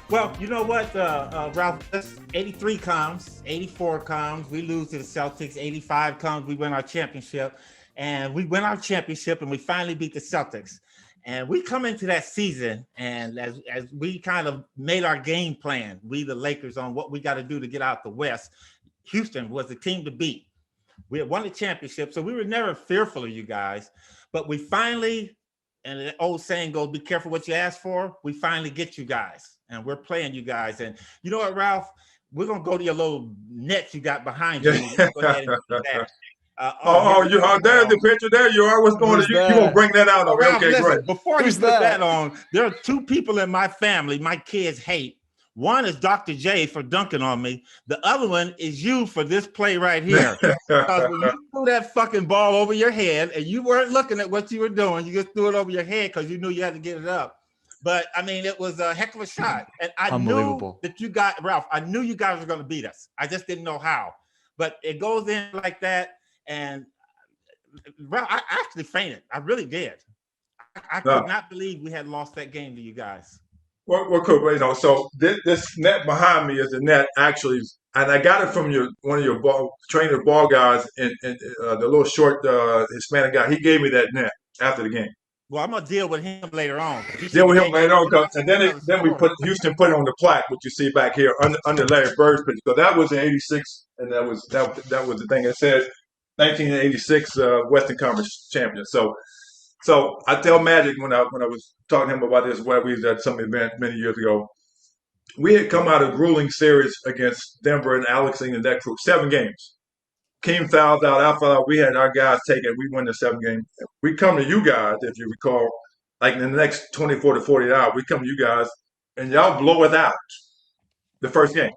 Well, you know what, Ralph, 83 comes, 84 comes, we lose to the Celtics, 85 comes, we win our championship, and we win our championship, and we finally beat the Celtics. And we come into that season, and as we kind of made our game plan, we the Lakers, on what we got to do to get out the West, Houston was the team to beat. We had won the championship, so we were never fearful of you guys. But we finally, and the old saying goes, be careful what you ask for. We finally get you guys, and we're playing you guys. And you know what, Ralph? We're going to go to your little net you got behind you. Go ahead and do that. There's the picture there. You are. What's going on? You gonna bring that out? Ralph, okay, listen, great. Before you put that on, there are two people in my family my kids hate. One is Dr. J for dunking on me. The other one is you for this play right here. Because when you threw that fucking ball over your head and you weren't looking at what you were doing, you just threw it over your head because you knew you had to get it up. But I mean, it was a heck of a shot. And I knew that you got, Ralph, I knew you guys were going to beat us. I just didn't know how. But it goes in like that. And Ralph, I actually fainted. I really did. I could not believe we had lost that game to you guys. Well, cool. But, so this net behind me is the net actually, and I got it from one of your trainer ball guys, and the little short Hispanic guy. He gave me that net after the game. Well, I'm gonna deal with him later on. Deal with him later on, and then we put Houston put it on the plaque, which you see back here under Larry Bird's picture. So that was in '86, and that was the thing that said 1986 Western Conference champion. So I tell Magic when I was talking to him about this, where we was at some event many years ago, we had come out of a grueling series against Denver and Alex and that crew, 7 games. Keem fouls out, I foul out. We had our guys take it. We win the 7 games. We come to you guys, if you recall, like in the next 24 to 48 hours, we come to you guys, and y'all blow us out the first game.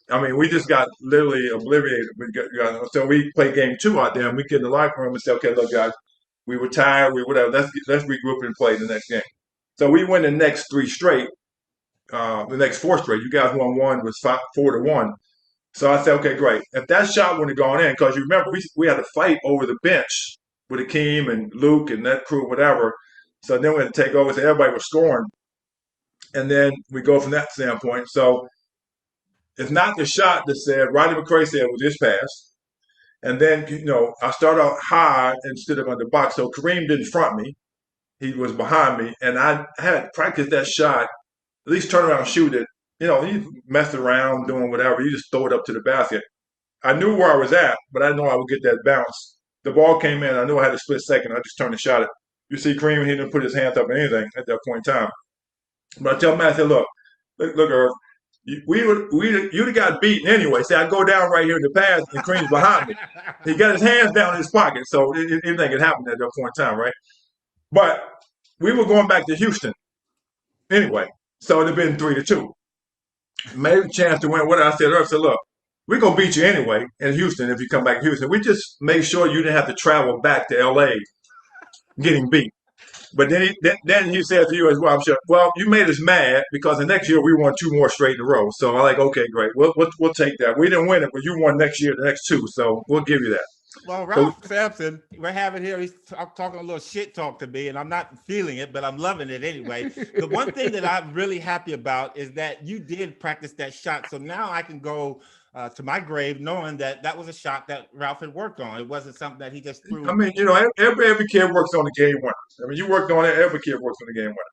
I mean, we just got literally obliterated. So we played game 2 out there, and we get in the locker room and say, okay, look, guys, we were tired. We whatever. Let's regroup and play the next game. So we win the next 3 straight. The next 4 straight. You guys won 1 was 4-1. So I said, okay, great. If that shot wouldn't have gone in, because you remember we had to fight over the bench with Akeem and Luke and that crew, whatever. So then we had to take over. So everybody was scoring, and then we go from that standpoint. So it's not the shot that said Rodney McCray said it was his pass. And then, I started out high instead of on the box. So Kareem didn't front me. He was behind me. And I had practiced that shot, at least turn around and shoot it. You messed around doing whatever. You just throw it up to the basket. I knew where I was at, but I didn't know I would get that bounce. The ball came in. I knew I had a split second. I just turned and shot it. You see Kareem, he didn't put his hands up or anything at that point in time. But I tell Matt, I said, look, Irv, you'd have got beaten anyway. See, I go down right here in the pass, and Kareem's behind me. He got his hands down in his pocket, so anything could happen at that point in time, right? But we were going back to Houston anyway, so it'd have been 3-2. Maybe a chance to win. What I said, Irv said, look, we're going to beat you anyway in Houston if you come back to Houston. We just made sure you didn't have to travel back to L.A. getting beat. But then he said to you as well, I'm sure, well, you made us mad because the next year we won 2 more straight in a row. So I'm like, okay, great. We'll take that. We didn't win it, but you won next year, the next 2. So we'll give you that. Well, Ralph Sampson, we're having here, he's talking a little shit talk to me, and I'm not feeling it, but I'm loving it anyway. The one thing that I'm really happy about is that you did practice that shot. So now I can go to my grave knowing that was a shot that Ralph had worked on. It wasn't something that he just threw. I mean, every kid works on the game winner. I mean, you worked on it. Every kid works on the game winner.